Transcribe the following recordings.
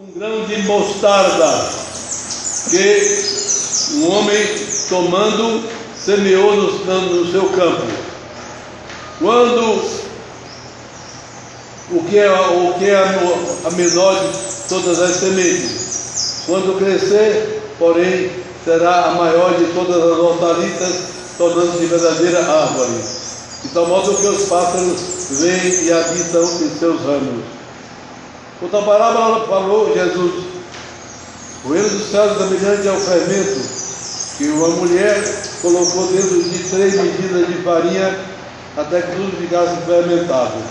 um grão de mostarda que um homem tomando semeou no seu campo. Quando o que é a menor de todas as sementes, quando crescer, porém, será a maior de todas as hortaliças, tornando-se verdadeira árvore. De tal modo que os pássaros vêm e habitam em seus ramos. Outra parábola falou Jesus: o reino dos céus é semelhante ao fermento que uma mulher colocou dentro de 3 medidas de farinha até que tudo ficasse fermentado.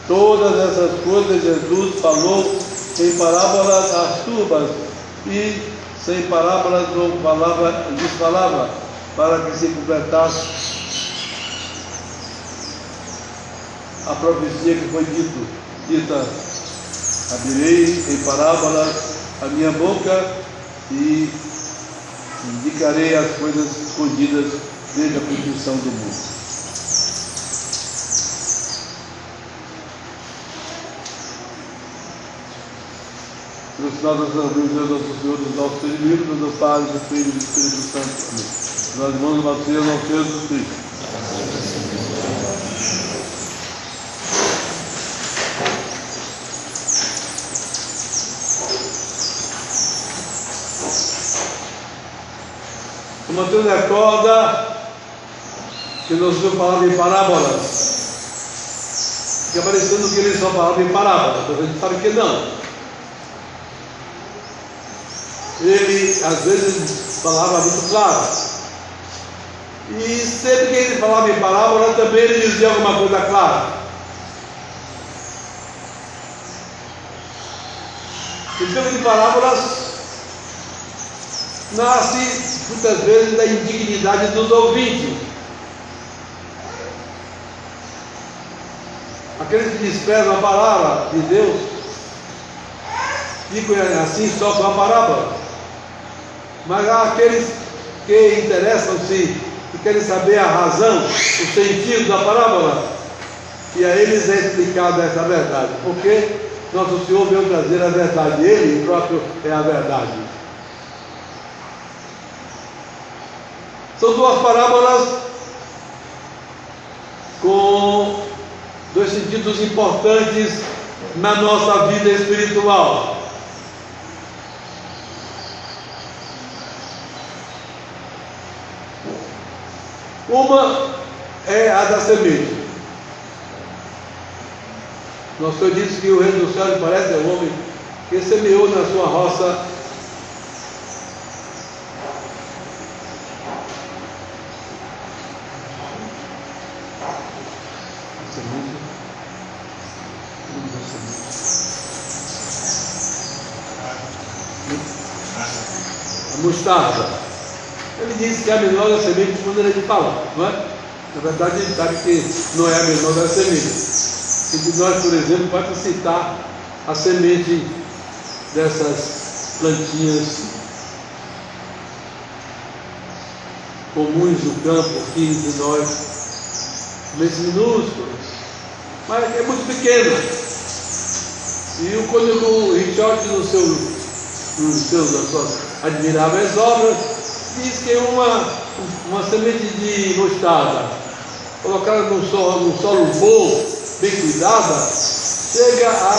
Todas essas coisas Jesus falou em parábolas astutas e sem parábolas não falava, lhes falava, para que se completasse a profecia que foi dita: abrirei em parábolas a minha boca e indicarei as coisas escondidas desde a constituição do mundo. Pelo sinal da Santa Deus, nosso Senhor, dos nossos inimigos, do Pai, do Filho e do Espírito Santo. Amém. Nós irmãos Mateus, ao Senhor Jesus Cristo. O Mateus recorda que nós Senhor falava em parábolas, fica parecendo que ele só falava em parábolas, mas a gente sabe que não. Ele às vezes falava muito claro, e sempre que ele falava em parábola também ele dizia alguma coisa clara. O tema de parábolas nasce muitas vezes da indignidade dos ouvintes, aqueles que desprezam a palavra de Deus ficam assim só com a parábola. Mas há aqueles que interessam-se e querem saber a razão, o sentido da parábola, e a eles é explicada essa verdade, porque nosso Senhor veio trazer a verdade, Ele próprio é a verdade. São 2 parábolas com 2 sentidos importantes na nossa vida espiritual. Uma é a da semente. Nosso Senhor disse que o reino dos céus parece ao homem que semeou na sua roça a mostarda. Ele disse que é a menor das sementes de maneira de falar, não é? Na verdade, a gente sabe que não é a menor das sementes. E nós, por exemplo, pode citar a semente dessas plantinhas comuns do campo aqui entre nós, sementes minúsculas, mas é muito pequena. E o cônego Richard, nas suas admiráveis obras, diz que uma semente de mostarda colocada num solo bom, bem cuidada, chega a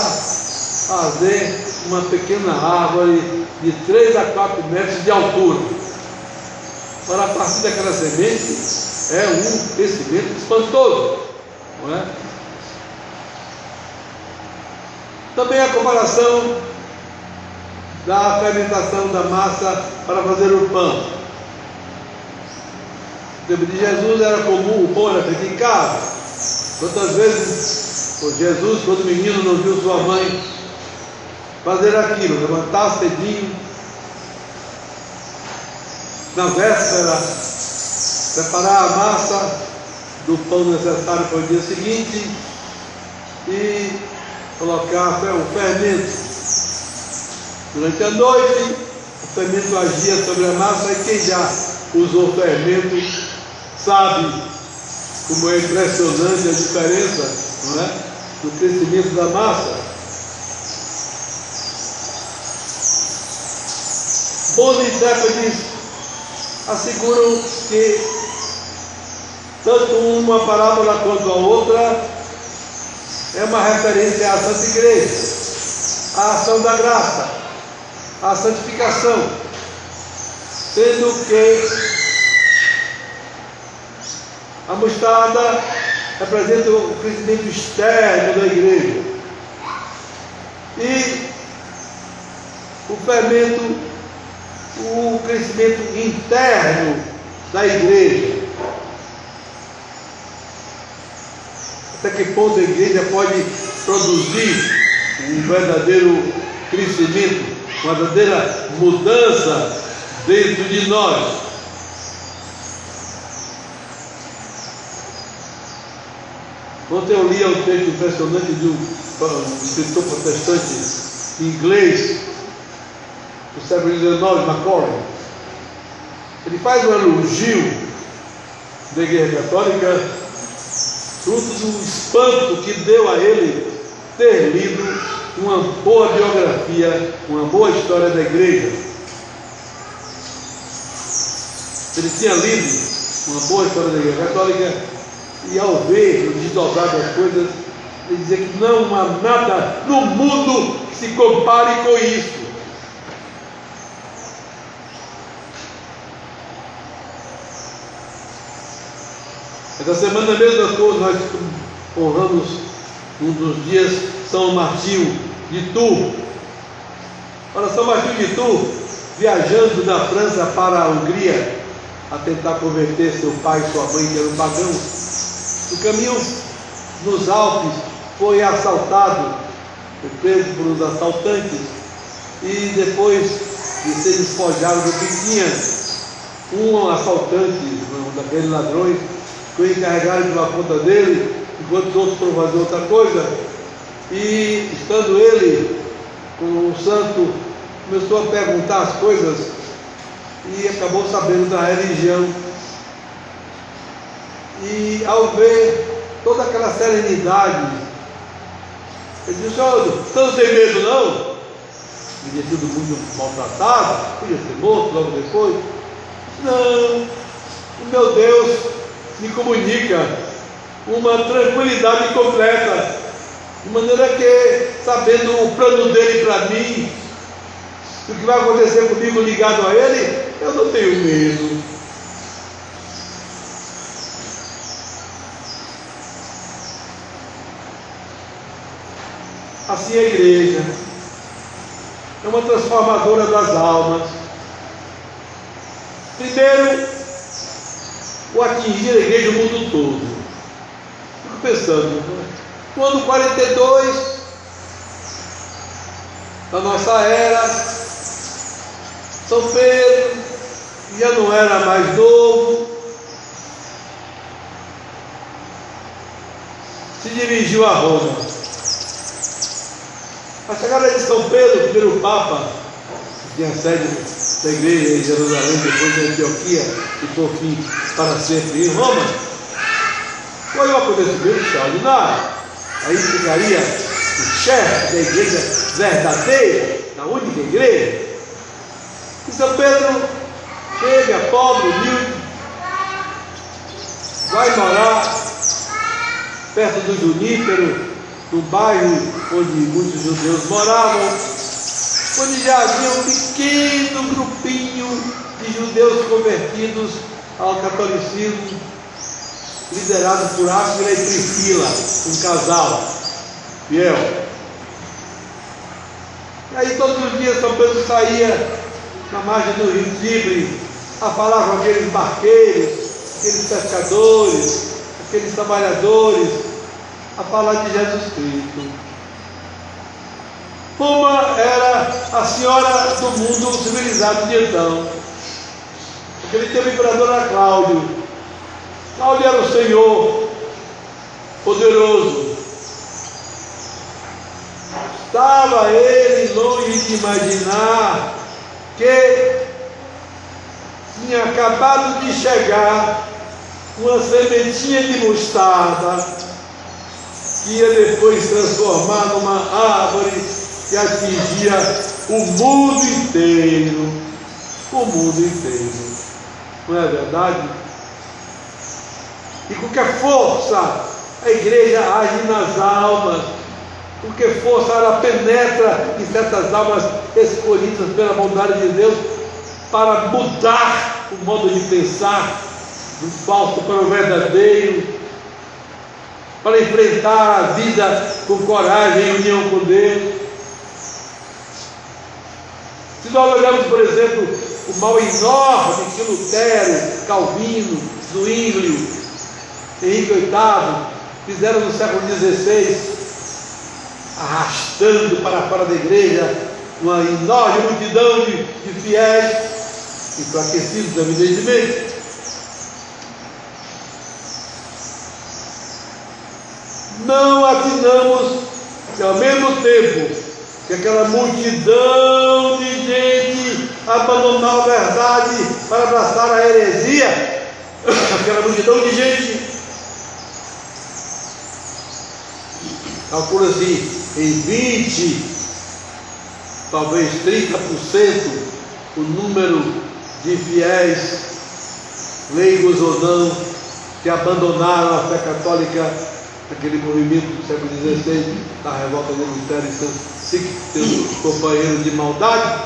fazer uma pequena árvore de 3 a 4 metros de altura. Para a partir daquela semente é um crescimento espantoso, não é? Também a comparação da fermentação da massa para fazer o pão. No tempo de Jesus era comum, o pão era feito em casa. Quantas vezes Jesus, quando menino, não viu sua mãe fazer aquilo, levantar cedinho, na véspera, preparar a massa do pão necessário para o dia seguinte e colocar o fermento. Durante a noite, o fermento agia sobre a massa, e quem já usou fermento sabe como é impressionante a diferença, não é? Do crescimento da massa. Bons intérpretes asseguram que tanto uma parábola quanto a outra é uma referência à Santa Igreja, à ação da graça, à santificação, sendo que a mostarda representa o crescimento externo da igreja e o fermento, o crescimento interno da igreja. Até que ponto a igreja pode produzir um verdadeiro crescimento, uma verdadeira mudança dentro de nós. Ontem eu li um texto impressionante de um escritor protestante inglês, do século XIX, Macaulay. Ele faz um elogio da Igreja Católica, fruto do espanto que deu a ele ter lido uma boa biografia, uma boa história da Igreja. Ele tinha lido uma boa história da Igreja Católica e, ao ver o desdobrar das coisas, ele dizia que não há nada no mundo que se compare com isso. Essa semana mesmo nós honramos um dos dias São Martinho de Tours. Ora, São Martinho de Tours, viajando da França para a Hungria a tentar converter seu pai e sua mãe, que eram pagãos, no caminho nos Alpes foi assaltado, foi preso por uns assaltantes e depois de ser despojado do que tinha, um assaltante, um daqueles ladrões, foi encarregado de uma conta dele, enquanto os outros foram fazer outra coisa, e estando ele com o santo, começou a perguntar as coisas e acabou sabendo da religião. E ao ver toda aquela serenidade, ele disse: "Senhor, você não tem medo não?" Ele tinha sido muito maltratado, podia ser morto logo depois. "Não, o meu Deus me comunica uma tranquilidade completa, de maneira que, sabendo o plano dele para mim, o que vai acontecer comigo ligado a ele, eu não tenho medo." Assim a igreja é uma transformadora das almas. Primeiro, o atingir a igreja, o mundo todo. Fico pensando, no ano 42 da nossa era, São Pedro já não era mais novo, se dirigiu a Roma. A chegada de São Pedro, o primeiro Papa, que tinha sede da igreja em Jerusalém, depois em Antioquia, e por fim para sempre em Roma, foi um acontecimento extraordinário. Aí ficaria o chefe da igreja verdadeira, da única igreja. E São Pedro chega, pobre, humilde, vai morar perto do Junípero, no bairro onde muitos judeus moravam, onde já havia um pequeno grupinho de judeus convertidos ao catolicismo, liderado por Áquila e Priscila, um casal fiel. E aí todos os dias São Pedro saía na margem do rio Tibre a falar com aqueles barqueiros, aqueles pescadores, aqueles trabalhadores, a falar de Jesus Cristo. Uma era a senhora do mundo civilizado de então. Aquele tempo o imperador era Cláudio. Cláudio era o Senhor poderoso. Estava ele longe de imaginar que tinha acabado de chegar uma sementinha de mostarda que ia depois transformar numa árvore que atingia o mundo inteiro. o mundo inteiro. Não é verdade? E com que força a igreja age nas almas, com que força ela penetra em certas almas escolhidas pela bondade de Deus para mudar o modo de pensar do falso para o verdadeiro, para enfrentar a vida com coragem e união com Deus. Se nós olharmos, por exemplo, o mal enorme que Lutero, Calvino, Zwinglio, Henrique VIII fizeram no século XVI, arrastando para fora da igreja uma enorme multidão de fiéis, enfraquecidos evidentemente. Não atinamos que ao mesmo tempo que aquela multidão de gente abandonou a verdade para abraçar a heresia, aquela multidão de gente, calcula-se em 20, talvez 30% o número de fiéis, leigos ou não, que abandonaram a fé católica, aquele movimento do século XVI, da revolta de Lutero e seus companheiros de maldade.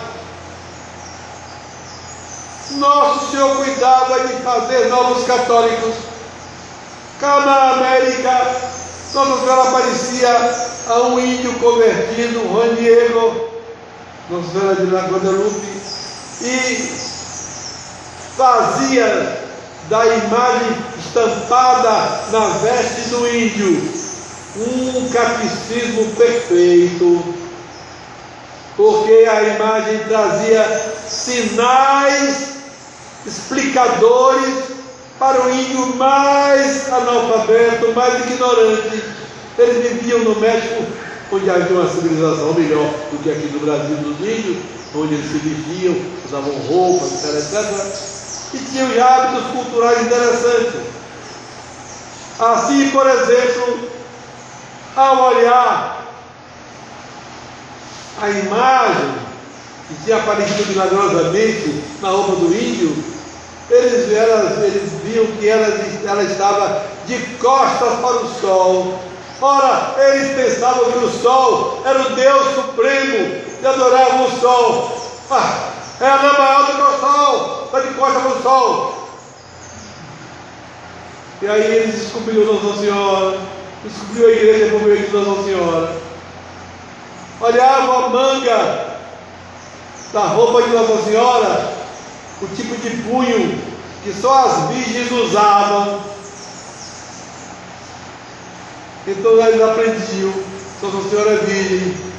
Nosso Senhor cuidava de fazer novos católicos. Cá na América, Nossa Senhora aparecia a um índio convertido, Juan Diego, Nossa Senhora de La Guadalupe, e fazia da imagem estampada na veste do índio um catecismo perfeito, porque a imagem trazia sinais explicadores para o índio mais analfabeto, mais ignorante. Eles viviam no México, onde havia uma civilização melhor do que aqui no Brasil dos índios, onde eles se vestiam, usavam roupas, etc. E tinham já hábitos culturais interessantes. Assim, por exemplo, ao olhar a imagem que tinha aparecido milagrosamente na roupa do índio, eles viam que ela estava de costas para o sol. Ora, eles pensavam que o sol era o Deus Supremo e adoravam o sol. Ela é maior do que o sol, está de costas para o sol. E aí eles descobriram Nossa Senhora, descobriu a igreja por meio de Nossa Senhora. Olhavam a manga da roupa de Nossa Senhora, o tipo de punho que só as virgens usavam. Então eles aprendiam, Nossa Senhora é virgem.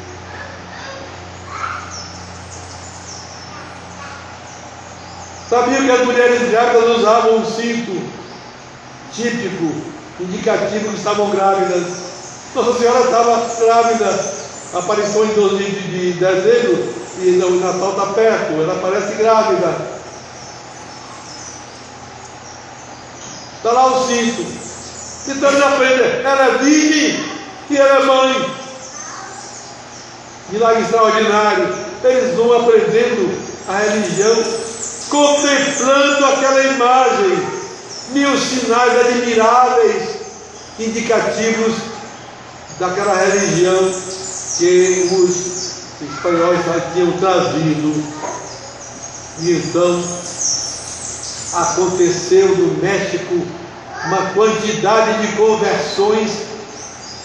Sabiam que as mulheres grávidas usavam um cinto típico, indicativo que estavam grávidas. Nossa Senhora estava grávida, aparição em 12 de dezembro, e o Natal está perto, ela aparece grávida. Está lá o cinto. Então eles aprendem, ela é virgem e ela é mãe. Milagre extraordinário. Eles vão aprendendo a religião, contemplando aquela imagem, mil sinais admiráveis, indicativos daquela religião que os espanhóis tinham trazido. E então aconteceu no México uma quantidade de conversões,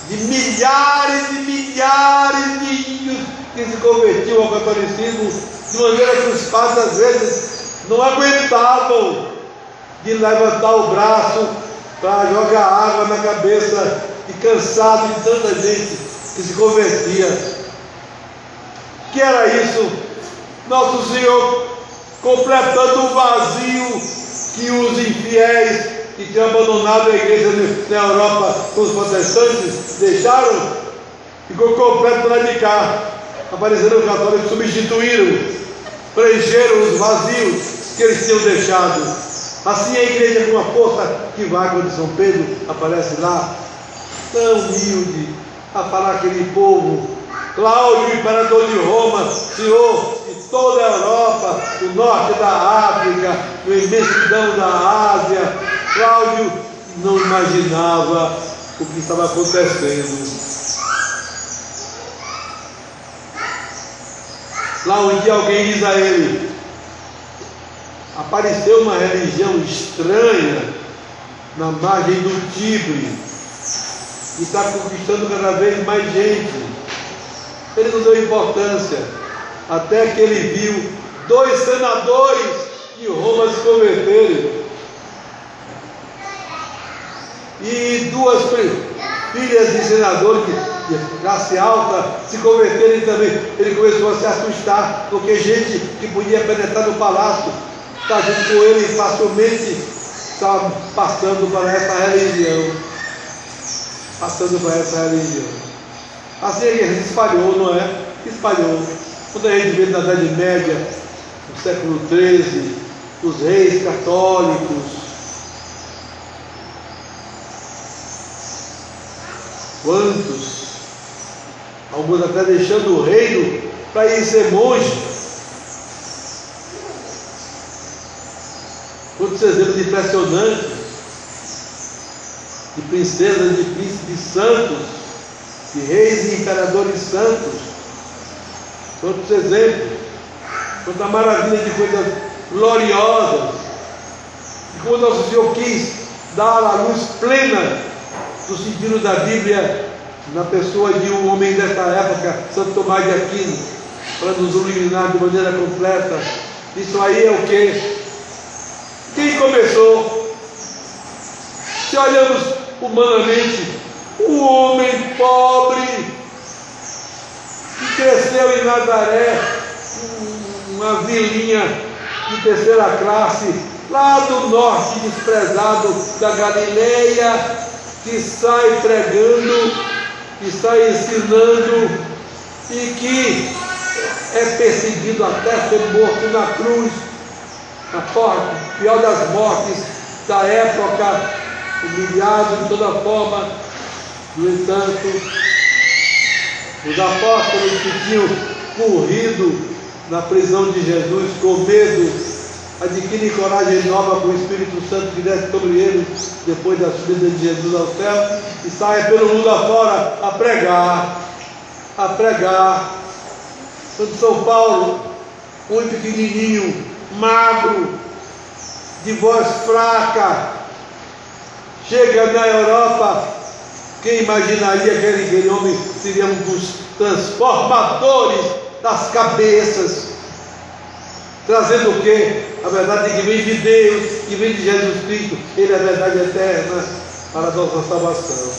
de milhares e milhares de índios que se convertiam ao catolicismo, de maneira que os padres às vezes não aguentavam de levantar o braço para jogar água na cabeça, e cansado de tanta gente que se convertia. Que era isso? Nosso Senhor completando o vazio que os infiéis que tinham abandonado a igreja na Europa com os protestantes deixaram, ficou completo lá de cá. Apareceram os católicos, substituíram, preencheram os vazios que eles tinham deixado. Assim a igreja, com uma força que vai, quando São Pedro aparece lá, tão humilde, a falar aquele povo. Cláudio, imperador de Roma, Senhor de toda a Europa, do norte da África, na imensidão da Ásia. Cláudio não imaginava o que estava acontecendo. Lá um dia alguém diz a ele: apareceu uma religião estranha na margem do Tibre e está conquistando cada vez mais gente. Ele não deu importância, até que ele viu 2 senadores de Roma se converterem e 2 filhas de senadores de classe alta se converterem também. Ele começou a se assustar, porque gente que podia penetrar no palácio está junto com ele facilmente, estava passando para essa religião. Assim ele se espalhou, não é? Espalhou. Quando a gente vê na Idade Média, no século XIII, os reis católicos, quantos, alguns até deixando o reino para ir ser monge. Quantos exemplos impressionantes de princesas, de príncipes santos, de reis e imperadores santos. Quantos exemplos, quanta maravilha de coisas gloriosas, e como Nosso Senhor quis dar a luz plena do sentido da Bíblia na pessoa de um homem desta época, Santo Tomás de Aquino, para nos iluminar de maneira completa. Isso aí é o que? Quem começou? Se olhamos humanamente, um homem pobre que cresceu em Nazaré, uma vilinha de terceira classe, lá do norte desprezado da Galileia, que sai pregando, que sai ensinando e que é perseguido até ser morto na cruz, a pior das mortes da época, humilhado de toda forma. No entanto, os apóstolos que tinham corrido na prisão de Jesus com medo, adquirem coragem nova com o Espírito Santo que desce sobre eles depois da subida de Jesus ao céu e saem pelo mundo afora a pregar. Quando São Paulo, um pequenininho, magro, de voz fraca, chega na Europa, quem imaginaria que aquele homem seria um dos transformadores das cabeças, trazendo o quê? A verdade que vem de Deus, que vem de Jesus Cristo. Ele é a verdade eterna para a nossa salvação.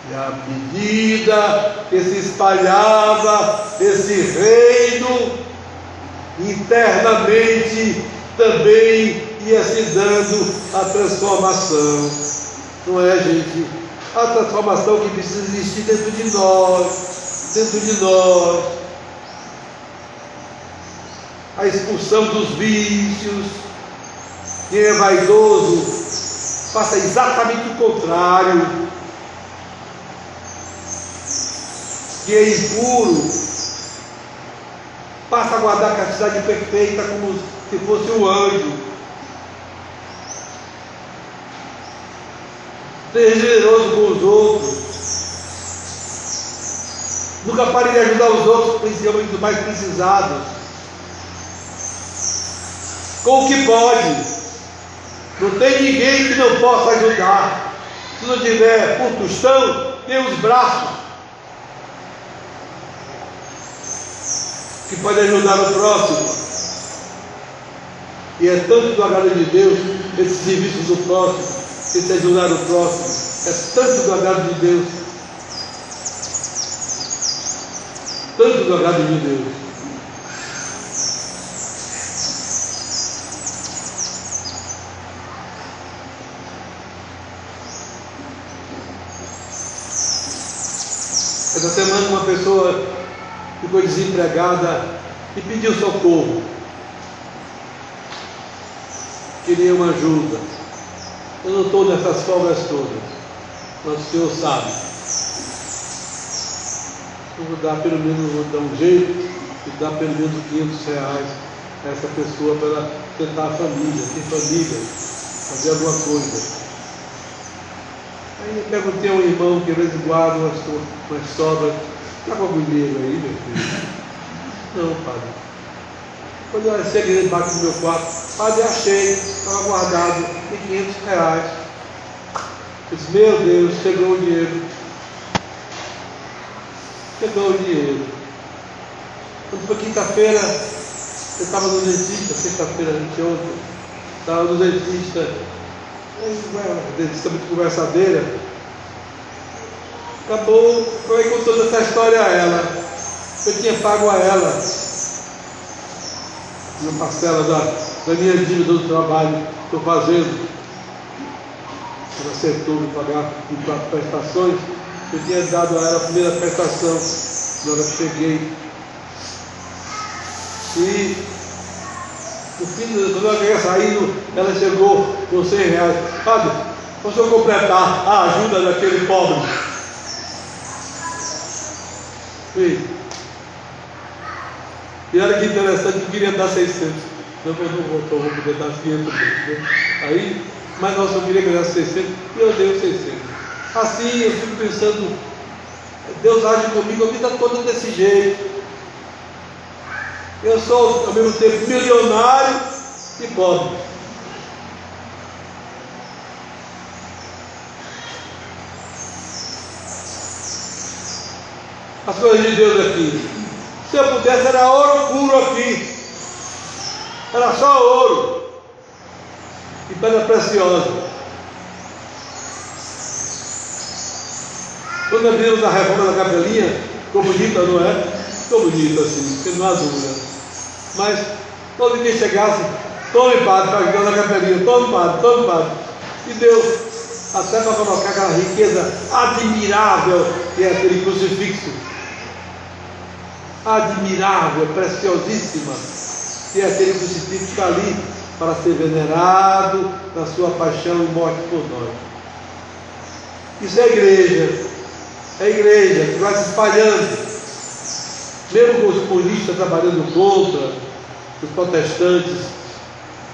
E à medida que se espalhava esse reino, internamente também ia se dando a transformação. Não é, gente? A transformação que precisa existir dentro de nós. A expulsão dos vícios. Quem é vaidoso faça exatamente o contrário. Quem é impuro passa a guardar a castidade perfeita como se fosse um anjo. Seja generoso com os outros. Nunca pare de ajudar os outros, principalmente os mais precisados, com o que pode. Não tem ninguém que não possa ajudar. Se não tiver por tostão, tem os braços que pode ajudar o próximo. E é tanto do agrado de Deus esse serviço do próximo, esse ajudar o próximo. É tanto do agrado de Deus. Tanto do agrado de Deus. Essa semana uma pessoa ficou desempregada e pediu socorro. Queria uma ajuda. Eu não estou nessas folgas todas. Nosso Senhor sabe. Eu vou dar, pelo menos vou dar um jeito e dá pelo menos R$500 a essa pessoa para ela tentar a família, ter família, fazer alguma coisa. Aí eu perguntei a um irmão que às vezes guarda umas sobras, está com algum dinheiro aí, meu filho? Não, padre. Quando eu cheguei, ele bate no meu quarto, padre, achei, estava guardado em R$500. Eu disse, meu Deus, chegou o dinheiro. Chegou o dinheiro. Quando foi quinta-feira, eu estava no dentista, sexta-feira, ontem, estava no dentista. Dentista muito conversadeira. Acabou, foi contando essa história a ela. Eu tinha pago a ela uma parcela da minha dívida do trabalho que estou fazendo. Ela acertou me pagar em 4 prestações. Eu tinha dado a ela a primeira prestação na hora que cheguei. E no fim, quando ela ia saindo, ela chegou com R$100. Padre, posso eu completar a ajuda daquele pobre? Sim. E olha que interessante, eu queria dar 600. Não, eu não vou poder dar 500. Né? Aí, mas nossa, eu queria ganhar 600 e eu dei os 600. Assim, eu fico pensando, Deus age comigo a vida toda desse jeito. Eu sou, ao mesmo tempo, milionário e pobre. As coisas de Deus aqui. Se eu pudesse, era ouro puro aqui. Era só ouro. E pedra preciosa. Quando nós vimos a reforma da capelinha, ficou bonita, não é? Ficou bonita assim, porque não há dúvida. Mas todo dia chegasse, tome padre, para jogar na capelinha, tome padre. E deu até para colocar aquela riqueza admirável que é aquele crucifixo. Admirável, preciosíssima, que é aquele crucifixo que está ali para ser venerado na sua paixão e morte por nós. Isso é a igreja que vai se espalhando. Mesmo com os comunistas trabalhando contra, os protestantes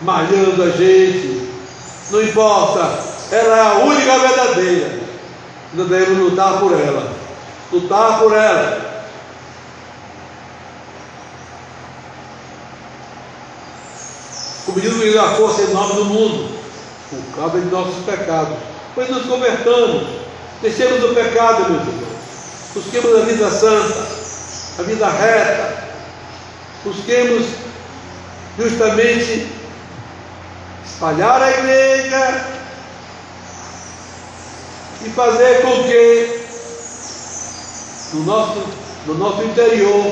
malhando a gente, não importa, ela é a única verdadeira. Nós devemos lutar por ela. Como diz o a força enorme do mundo, por causa de nossos pecados. Pois nos convertamos, deixemos o pecado, meus irmãos, busquemos a vida santa, a vida reta, busquemos justamente espalhar a igreja e fazer com que no nosso interior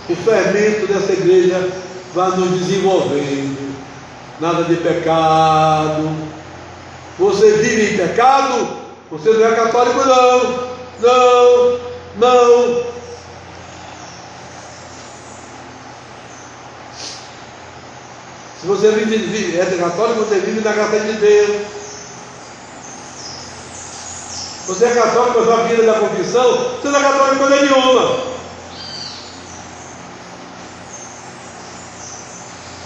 o fermento dessa igreja vá nos desenvolvendo. Nada de pecado. Você vive em pecado? Você não é católico, não. Se você é católico, você vive na graça de Deus. Você é católico, mas a vida da confissão, você não é católico coisa nenhuma.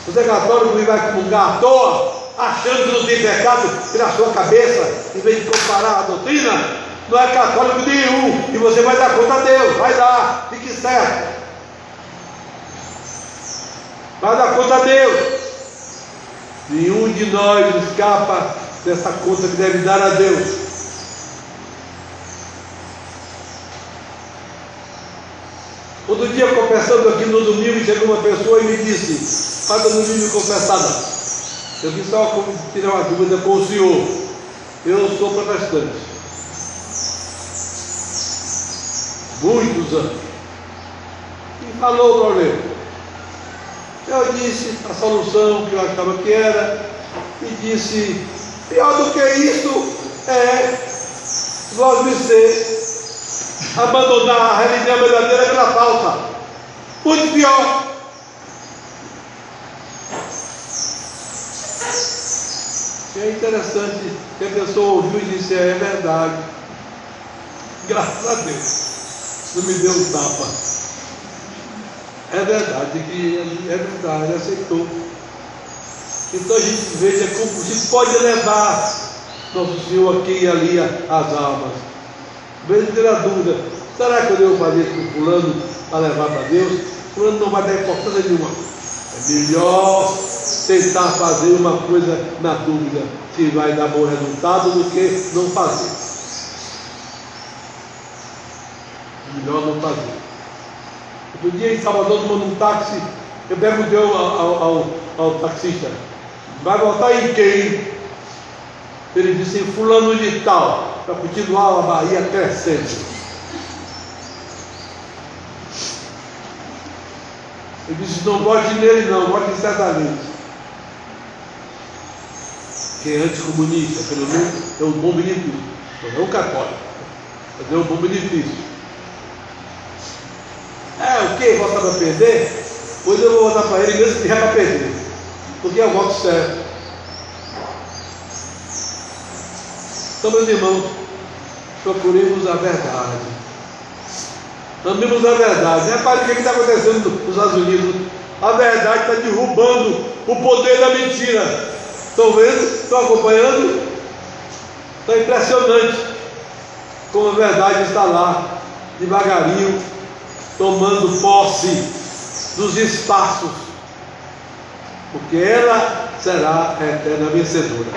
Você é católico e vai comungar à toa, achando que não tem pecado na sua cabeça, em vez de comparar a doutrina, não é católico nenhum, e você vai dar conta a Deus, vai dar, fique certo. Vai dar conta a Deus. Nenhum de nós escapa dessa conta que deve dar a Deus. Outro dia, confessando aqui no domingo, chegou uma pessoa e me disse: Padre, eu não vim me confessar não. Eu vim só tirar uma dúvida com o senhor. Eu sou protestante. Muitos anos. E falou o problema. Eu disse a solução que eu achava que era, e disse: pior do que isso é você abandonar a religião verdadeira pela falsa. Muito pior. E é interessante que a pessoa ouviu e disse: é verdade. Graças a Deus, não me deu um tapa. É verdade, ele aceitou. Então a gente veja como se pode levar nosso Senhor aqui e ali as almas. Mesmo ter a dúvida, será que eu devo fazer isso com fulano para levar para Deus? Fulano não vai dar importância nenhuma. É melhor tentar fazer uma coisa na dúvida, se vai dar bom resultado, do que não fazer. Melhor não fazer. Outro dia em Salvador, tomando um táxi, eu perguntei ao taxista: vai voltar em quem? Ele disse: em fulano de tal, para continuar a Bahia crescendo. Ele disse: não vote nele não, vote em César Mendes, que é anticomunista, pelo menos é um bom benefício. Não é um católico, mas é um bom benefício. O que? Votar para perder? Pois eu vou votar para ele mesmo que é para perder, porque é o voto certo. Então, meus irmãos, procuremos a verdade. Amemos a verdade. Repare o que está acontecendo nos Estados Unidos. A verdade está derrubando o poder da mentira. Estão vendo? Estão acompanhando? Está impressionante como a verdade está lá, devagarinho, tomando posse dos espaços, porque ela será a eterna vencedora.